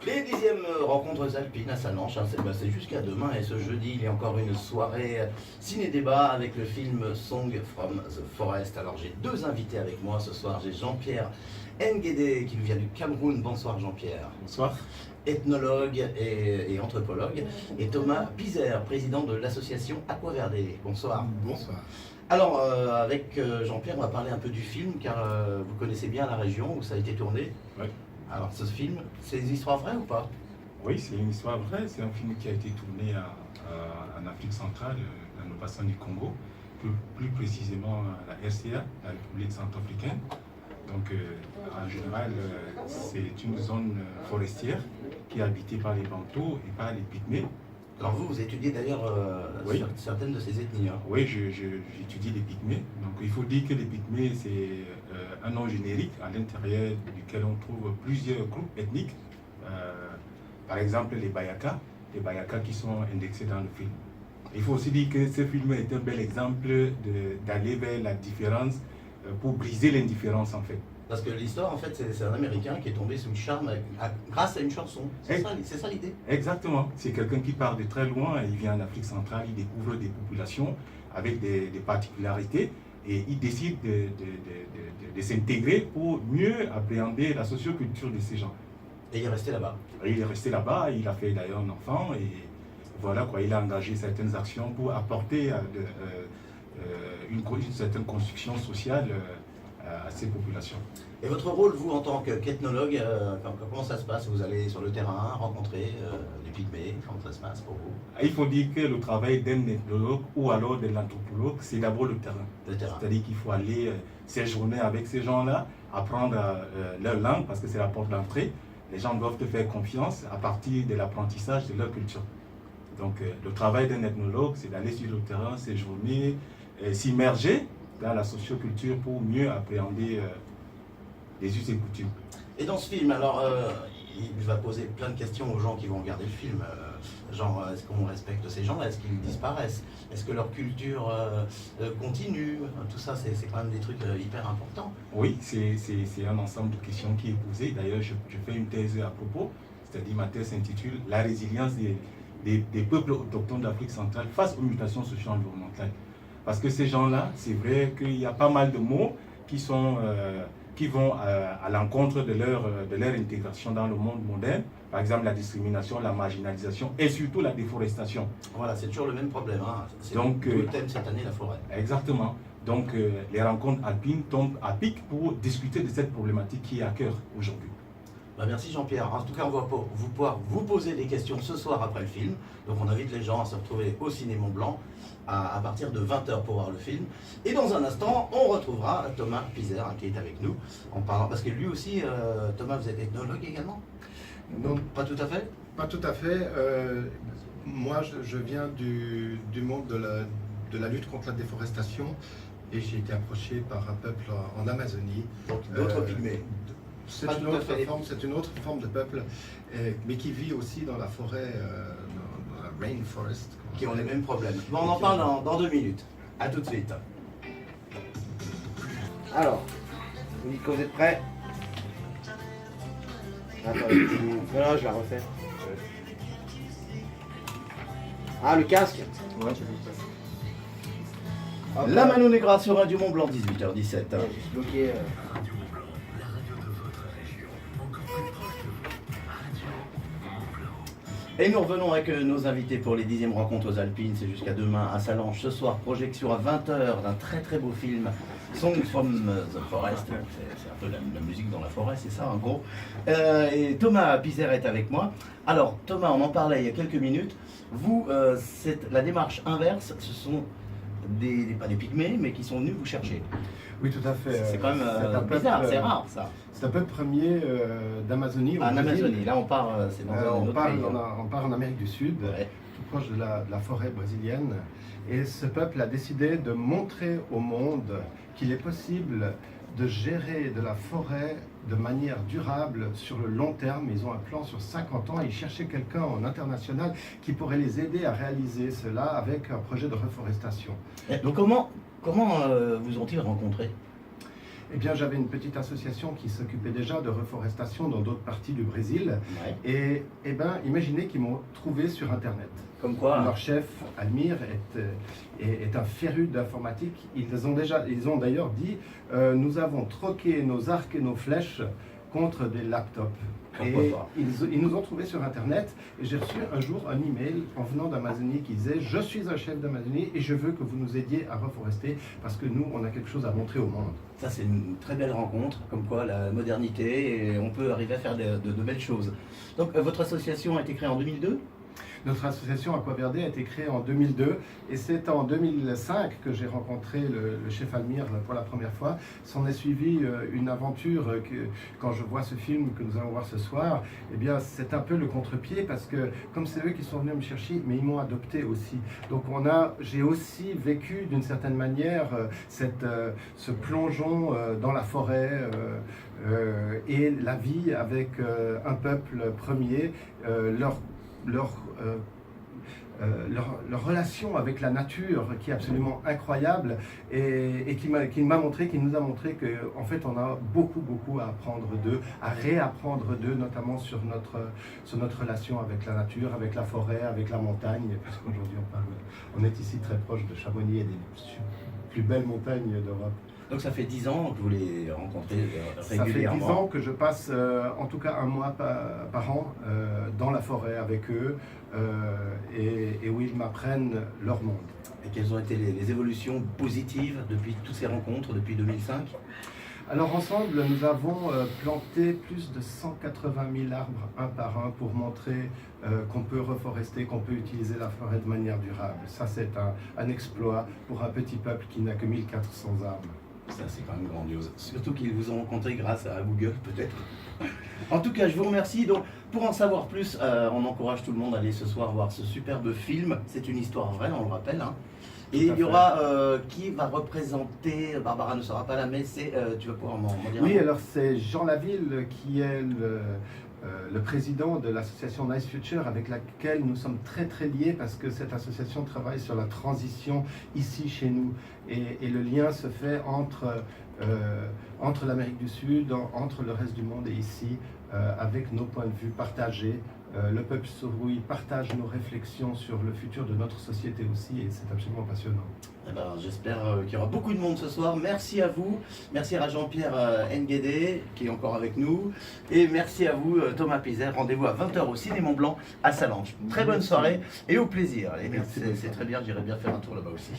Les 10e rencontres alpines à Salanches, hein, c'est jusqu'à demain et ce jeudi il y a encore une soirée ciné-débat avec le film Song from the Forest. Alors j'ai deux invités avec moi ce soir, j'ai Jean-Pierre Nguédé qui nous vient du Cameroun. Bonsoir Jean-Pierre. Bonsoir. Ethnologue et anthropologue, et Thomas Pizer, président de l'association Aquaverde. Bonsoir. Bonsoir. Alors avec Jean-Pierre on va parler un peu du film car vous connaissez bien la région où ça a été tourné. Oui. Alors ce film, c'est des histoires vraies ou pas? Oui, c'est une histoire vraie. C'est un film qui a été tourné en Afrique centrale, dans le bassin du Congo, plus précisément à la RCA, la République centrafricaine. Donc en général, c'est une zone forestière qui est habitée par les Bantous et par les Pygmées. Alors vous étudiez d'ailleurs Oui. certaines de ces ethnies. Hein. Oui, j'étudie les Pygmées. Donc il faut dire que les Pygmées, c'est un nom générique à l'intérieur duquel on trouve plusieurs groupes ethniques. Par exemple, les Bayaka qui sont indexés dans le film. Il faut aussi dire que ce film est un bel exemple d'aller vers la différence pour briser l'indifférence en fait. Parce que l'histoire, en fait, c'est un Américain qui est tombé sous le charme grâce à une chanson. C'est ça l'idée. Exactement. C'est quelqu'un qui part de très loin, il vient en Afrique centrale, il découvre des populations avec des particularités et il décide de s'intégrer pour mieux appréhender la socioculture de ces gens. Et il est resté là-bas. Il est resté là-bas, il a fait d'ailleurs un enfant et voilà quoi, il a engagé certaines actions pour apporter une certaine construction sociale à ces populations. Et votre rôle, vous, en tant qu'ethnologue, comment ça se passe? Vous allez sur le terrain, rencontrer les Pygmées, comment ça se passe pour vous? Il faut dire que le travail d'un ethnologue ou alors de l'anthropologue, c'est d'abord le terrain. C'est-à-dire qu'il faut aller séjourner avec ces gens-là, apprendre leur langue, parce que c'est la porte d'entrée. Les gens doivent te faire confiance à partir de l'apprentissage de leur culture. Donc le travail d'un ethnologue, c'est d'aller sur le terrain, séjourner, s'immerger dans la socioculture pour mieux appréhender les us et coutumes. Et dans ce film, alors, il va poser plein de questions aux gens qui vont regarder le film. Genre, est-ce qu'on respecte ces gens? Est-ce qu'ils disparaissent? Est-ce que leur culture continue? Tout ça, c'est quand même des trucs hyper importants. Oui, c'est un ensemble de questions qui est posé. D'ailleurs, je fais une thèse à propos, c'est-à-dire ma thèse s'intitule « La résilience des peuples autochtones d'Afrique centrale face aux mutations socio-environnementales ». Parce que ces gens-là, c'est vrai qu'il y a pas mal de mots qui vont à l'encontre de leur intégration dans le monde moderne. Par exemple, la discrimination, la marginalisation et surtout la déforestation. Voilà, c'est toujours le même problème. Hein. Donc, tout le thème cette année, la forêt. Exactement. Donc, les rencontres alpines tombent à pic pour discuter de cette problématique qui est à cœur aujourd'hui. Bah merci Jean-Pierre. En tout cas, on va pouvoir vous poser des questions ce soir après le film. Donc on invite les gens à se retrouver au Ciné Mont Blanc à partir de 20h pour voir le film. Et dans un instant, on retrouvera Thomas Pizer qui est avec nous en parlant. Parce que lui aussi, Thomas, vous êtes ethnologue également? Non, pas tout à fait. Pas tout à fait. Moi, je viens du monde de la lutte contre la déforestation et j'ai été approché par un peuple en Amazonie. Donc d'autres pygmées. C'est une autre forme de peuple, mais qui vit aussi dans la forêt, dans la rainforest. Qui ont les mêmes problèmes. Bon, on en parle dans 2 minutes. A tout de suite. Alors, vous dites que vous êtes prêts? Attends, non, je la refais. Ah, le casque? Ouais, La Mano Negra sur Radio Mont Blanc, 18h17. Juste bloqué. Et nous revenons avec nos invités pour les 10e rencontres alpines. C'est jusqu'à demain à Salanches. Ce soir, projection à 20h d'un très très beau film, Song from the Forest. C'est un peu la musique dans la forêt, c'est ça en gros. Et Thomas Pizer est avec moi. Alors Thomas, on en parlait il y a quelques minutes. Vous, c'est la démarche inverse. Ce sont pas des pygmées, mais qui sont venus vous chercher. Oui, tout à fait. C'est quand même bizarre, c'est rare ça. C'est un peuple premier d'Amazonie. En Amazonie, là on part, c'est dans un autre pays. On part en Amérique du Sud, Ouais. tout proche de la forêt brésilienne. Et ce peuple a décidé de montrer au monde qu'il est possible de gérer de la forêt de manière durable sur le long terme. Ils ont un plan sur 50 ans et ils cherchaient quelqu'un en international qui pourrait les aider à réaliser cela avec un projet de reforestation. Donc comment vous ont-ils rencontré? Eh bien, j'avais une petite association qui s'occupait déjà de reforestation dans d'autres parties du Brésil. Ouais. Et eh ben, imaginez qu'ils m'ont trouvé sur Internet. Comme quoi, Leur chef, Almir, est un féru d'informatique. Ils ont d'ailleurs dit nous avons troqué nos arcs et nos flèches contre des laptops. Pourquoi Et pas. ils nous ont trouvés sur Internet et j'ai reçu un jour un email en venant d'Amazonie qui disait « Je suis un chef d'Amazonie et je veux que vous nous aidiez à reforester parce que nous, on a quelque chose à montrer au monde. » ça c'est une très belle rencontre, comme quoi la modernité, et on peut arriver à faire de belles choses. Donc votre association a été créée en 2002 ? Notre association Aquaverde a été créée en 2002 et c'est en 2005 que j'ai rencontré le chef Almir pour la première fois. S'en est suivi une aventure que, quand je vois ce film que nous allons voir ce soir, eh bien c'est un peu le contre-pied parce que comme c'est eux qui sont venus me chercher, mais ils m'ont adopté aussi. Donc j'ai aussi vécu d'une certaine manière ce plongeon dans la forêt et la vie avec un peuple premier, leur relation avec la nature qui est absolument incroyable et qui nous a montré qu'en fait on a beaucoup à apprendre d'eux, à réapprendre d'eux, notamment sur notre relation avec la nature, avec la forêt, avec la montagne, parce qu'aujourd'hui on est ici très proche de Chamonix et des plus belles montagnes d'Europe. Donc ça fait 10 ans que vous les rencontrez Ça régulièrement. fait 10 ans que je passe en tout cas un mois par an dans la forêt avec eux et où ils m'apprennent leur monde. Et quelles ont été les évolutions positives depuis toutes ces rencontres, depuis 2005 ? Alors ensemble, nous avons planté plus de 180 000 arbres un par un pour montrer qu'on peut reforester, qu'on peut utiliser la forêt de manière durable. Ça c'est un exploit pour un petit peuple qui n'a que 1400 arbres. Ça, c'est quand même grandiose. Surtout qu'ils vous ont rencontré grâce à Google, peut-être. En tout cas, je vous remercie. Donc, pour en savoir plus, on encourage tout le monde à aller ce soir voir ce superbe film. C'est une histoire vraie, on le rappelle. Hein. Et il y aura qui va représenter, Barbara ne sera pas là, mais tu vas pouvoir m'en dire. Oui, alors c'est Jean Laville qui est le président de l'association Nice Future avec laquelle nous sommes très liés parce que cette association travaille sur la transition ici chez nous et le lien se fait entre l'Amérique du Sud, entre le reste du monde et ici avec nos points de vue partagés. Le peuple Soroui partage nos réflexions sur le futur de notre société aussi et c'est absolument passionnant. Eh ben, j'espère qu'il y aura beaucoup de monde ce soir. Merci à vous. Merci à Jean-Pierre Nguédé qui est encore avec nous. Et merci à vous Thomas Pizer. Rendez-vous à 20h au Ciné Mont-Blanc à Sallanches. Très bonne soirée et au plaisir. Et c'est très bien, j'irai bien faire un tour là-bas aussi.